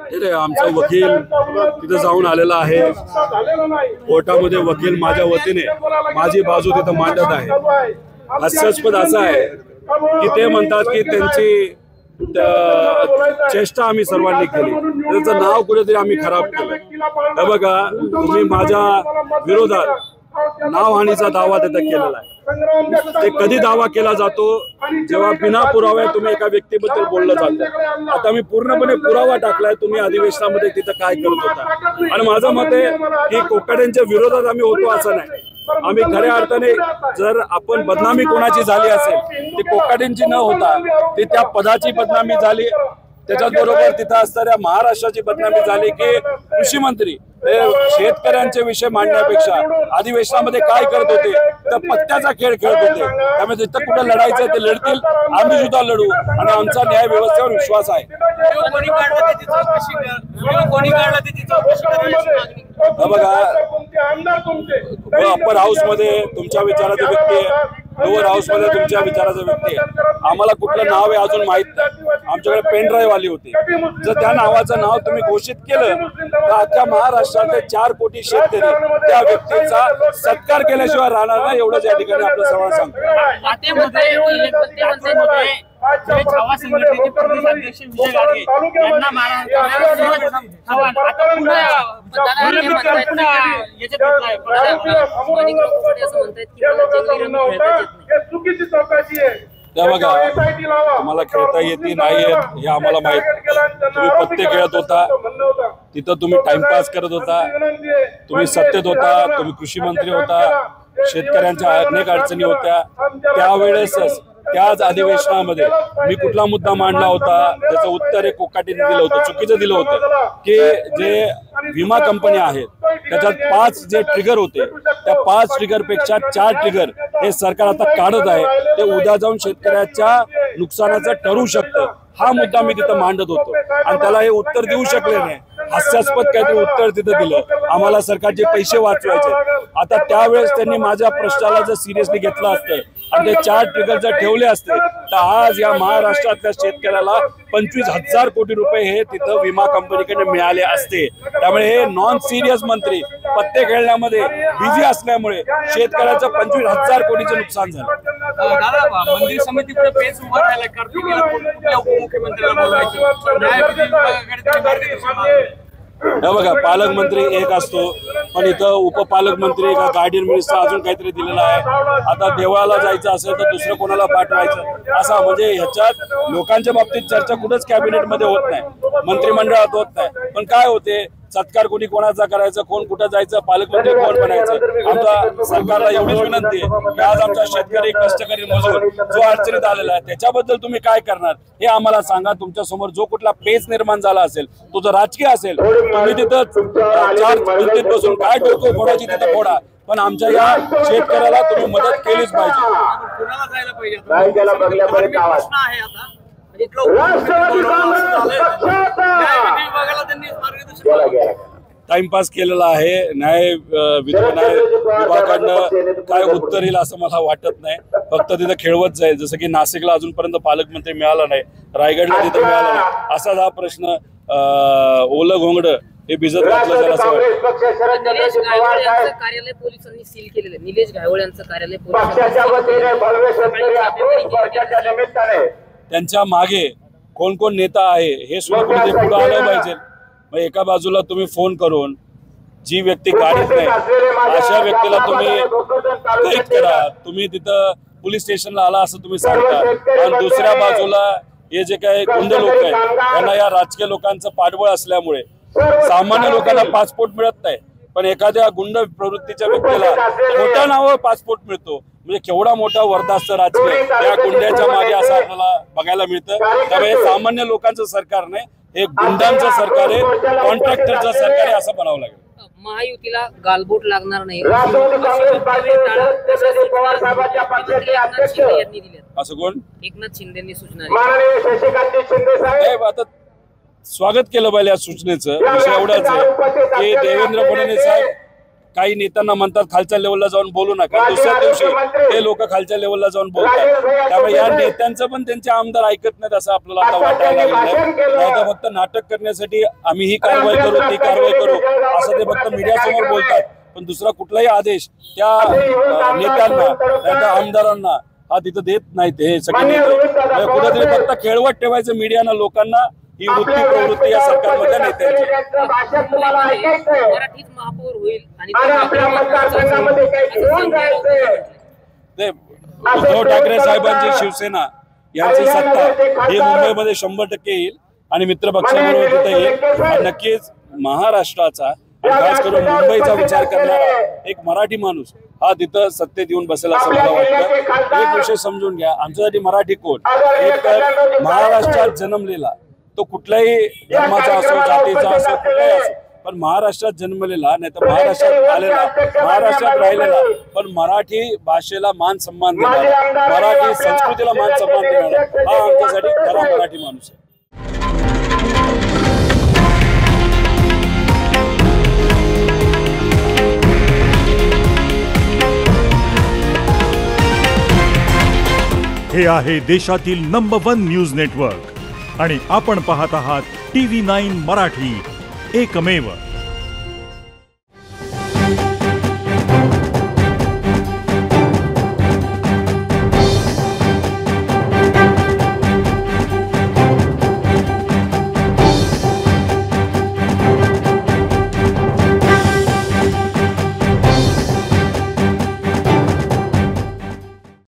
आमचा वकील तिथे जाऊन आलेला आहे। कोर्टामध्ये वकील माझ्या वतीने माझी बाजू तिथे मांडत आहे। हास्यास्पद असं आहे की ते म्हणतात की त्यांची चेष्टा आम्ही सर्वांनी केली, त्याचं नाव कुठेतरी आम्ही खराब केलं। हे बघा, तुम्ही माझ्या विरोधात नावहानीचा दावा तिथे केलेला आहे। ते कधी दावा केला जातो जेव्हा बिना पुराव्या तुम्ही एका व्यक्तीबद्दल बोललं जातं। आता मी पूर्णपणे पुरावा टाकलाय तुम्ही अधिवेशनामध्ये तिथं काय करत होता। आणि माझं मत आहे की कोकाटेंच्या विरोधात आम्ही होतो असं नाही, आम्ही खऱ्या अर्थाने जर आपण बदनामी कोणाची झाली असेल ती कोकाटेंची न होता ती त्या पदाची बदनामी झाली, त्याच्याबरोबर तिथं असणाऱ्या महाराष्ट्राची बदनामी झाली की कृषी मंत्री शेतकऱ्यांचे विषय मांडण्यापेक्षा अधिवेशनामध्ये काय करत होते तर पत्त्याचा खेळ खेळत होते। त्यामुळे जिथं कुठं लढायचं ते लढतील, आम्ही सुद्धा लढू आणि आमचा न्याय व्यवस्थेवर विश्वास आहे। बघा, अप्पर हाऊस मध्ये तुमच्या विचाराचा व्यक्ती आहे, लोअर हाऊस मध्ये तुमच्या विचाराचा व्यक्ती आहे। आम्हाला कुठलं नाव आहे अजून माहित नाही, आमच्याकडे पेन ड्राईव्ह आली होती। जर त्या नावाचं नाव तुम्ही घोषित केलं तर अख्ख्या महाराष्ट्रातले 4 कोटी शेतकरी त्या व्यक्तीचा सत्कार केल्याशिवाय राहणार नाही, एवढंच या ठिकाणी आपलं सर्वांना सांगतो। छावा संघटनेचे प्रदेश अध्यक्ष विजय गाडगे यांना बघा, तुम्हाला खेळता येते नाही येत हे आम्हाला माहित। तुम्ही पत्ते खेळत होता, तिथं तुम्ही टाइमपास करत होता, तुम्ही सत्तेत होता, तुम्ही कृषी मंत्री होता, शेतकऱ्यांच्या अनेक अडचणी होत्या। त्यावेळेसच त्याच अधिवेशनामध्ये मी कुठला मुद्दा मांडला होता त्याचं उत्तर एक कोकाटेने दिलं होतं, चुकीचं दिलं होतं की जे विमा कंपन्या आहेत त्याच्यात 5 जे ट्रिगर होते त्या 5 ट्रिगर पेक्षा 4 ट्रिगर हे सरकार आता काढत आहे, ते उद्या जाऊन शेतकऱ्याच्या नुकसानाचं ठरू शकतं। हा मुद्दा मी तिथं मांडत होतो आणि त्याला हे उत्तर देऊ शकले नाही, हास्यास्पद काहीतरी उत्तर तिथं दिलं। आम्हाला सरकारचे पैसे वाचवायचे, आता त्यावेळेस त्यांनी माझ्या प्रश्नाला जर सिरियसली घेतलं असतं आणि ते 4 ट्रिगर जर ठेवले असते तर आज या महाराष्ट्रातल्या शेतकऱ्याला 25,000 कोटी रुपये हे तिथं विमा कंपनीकडे मिळाले असते। त्यामुळे हे नॉन सिरियस मंत्री पत्ते खेळण्यामध्ये बिझी असल्यामुळे शेतकऱ्याचं 25,000 कोटीचं नुकसान झालं। मंदिर समितीपुढे पेच उभा राहिला, कार्तिकेला कुठल्या उपमुख्यमंत्र्याला हे बघा, पालकमंत्री एक असतो पण इथं उपपालकमंत्री का गार्डियन मिनिस्टर अजून काहीतरी दिलेला आहे। आता देवळाला जायचं असेल तर दुसरं कोणाला पाठवायचं असं, म्हणजे ह्याच्यात लोकांच्या बाबतीत चर्चा कुठंच कॅबिनेटमध्ये होत नाही, मंत्रिमंडळात होत नाही। पण काय होते, सत्कार कोणी कोणाचा करायचं, कोण कुठं जायचं, पालकमंत्री कोण बनायचं। आमच्या सरकारला एवढीच विनंती आहे की आज आमचा शेतकरी कष्टकरी मजूर जो अडचणीत आलेला आहे त्याच्याबद्दल तुम्ही काय करणार हे आम्हाला सांगा। तुमच्या समोर जो कुठला पेच निर्माण झाला असेल तो जर राजकीय असेल तुम्ही तिथं 4 भिंतीत बसून काय डोकं फोडायची तिथं फोडा, पण आमच्या या शेतकऱ्याला तुम्ही मदत केलीच पाहिजे। टाइमपास केलेला आहे, न्याय विभागाकडनं काय उत्तर येईल असं मला वाटत नाही, फक्त तिथं खेळवत जाईल। जसं की नाशिकला अजूनपर्यंत पालकमंत्री मिळाला नाही, रायगडला तिथं मिळाला नाही, असाच हा प्रश्न ओलं घोंगड हे भिजत घातलं जाईल असं वाटतं। निलेश गायवळे यांचं कार्यालय पोलिसांनी सील केलेलं आहे। निलेश गायवळे यांचं कार्यालय त्यांच्या मागे कोण कोण नेता आहे हे सुद्धा कुठे पुढे आलं पाहिजे। मग एका बाजूला तुम्ही फोन करून जी व्यक्ती गाडीत नाही अशा व्यक्तीला तुम्ही कैद करा, तुम्ही तिथं पोलीस स्टेशनला आला असं तुम्ही सांगता, आणि दुसऱ्या बाजूला हे जे काही गुंड लोक आहेत त्यांना या राजकीय लोकांचं पाठबळ असल्यामुळे सामान्य लोकांना पासपोर्ट मिळत नाही, पण एखाद्या गुंड प्रवृत्तीच्या व्यक्तीला खोट्या नावावर पासपोर्ट मिळतो। म्हणजे केवढा मोठा वर्धास्त राजकीय या गुंड्याच्या मागे असं आपल्याला बघायला मिळतं। त्यामुळे सामान्य लोकांचं सरकार नाही, हे गुंडांचं सरकार आहे, कॉन्ट्रॅक्टरचं सरकार आहे असं म्हणावं लागेल। महायुतीला गालबोट लागणार नाही असं कोण? एकनाथ शिंदेंनी सूचना आता स्वागत केलं पाहिजे या सूचनेचं। विषय एवढाच आहे की देवेंद्र फडणवीस साहेब काही नेत्यांना म्हणतात खालच्या लेवलला जाऊन बोलू नका, दुसऱ्या दिवशी ते लोक खालच्या लेवलला जाऊन बोलतात. त्यामुळे या नेत्यांचं पण त्यांचे आमदार ऐकत नाहीत असं आपल्याला आता वाटायला लागलेलं आहे. नाही तर फक्त नाटक करण्यासाठी आम्ही ही कारवाई करू ती कारवाई करू असं ते फक्त मीडियासमोर बोलतात, पण दुसरा कुठलाही आदेश त्या नेत्यांना त्या आमदारांना हा तिथं देत नाहीत. हे सगळे नेते कुठेतरी फक्त खेळवत ठेवायचं मीडियानं लोकांना, ही वृत्ती प्रवृत्ती या सरकारमधल्या नेत्यांची. मराठीच महापौर होईल आणि ते उद्धव ठाकरे साहेबांची शिवसेना यांची सत्ता ही मुंबईमध्ये 100% येईल आणि मित्र पक्षाबरोबर तिथे येईल. आणि नक्कीच महाराष्ट्राचा खास करून मुंबईचा विचार करणारा एक मराठी माणूस हा तिथं सत्तेत येऊन बसेल असं मला वाटतं. एक विषय समजून घ्या, आमच्यासाठी मराठी कोण, एक तर महाराष्ट्रात जन्मलेला, तो कुठल्याही धर्माचा असो, जातीचा असो, कुठलाही असो, पण महाराष्ट्रात जन्मलेला, नाही तर महाराष्ट्रात आलेला, महाराष्ट्रात राहिलेला, पण मराठी भाषेला मान सन्मान देणारा, मराठी संस्कृतीला मान सन्मान देणारा हा आमच्यासाठी खरा मराठी माणूस आहे. हे आहे देशातील नंबर 1 न्यूज नेटवर्क आणि आपण पाहत आहात TV9 मराठी, एकमेव.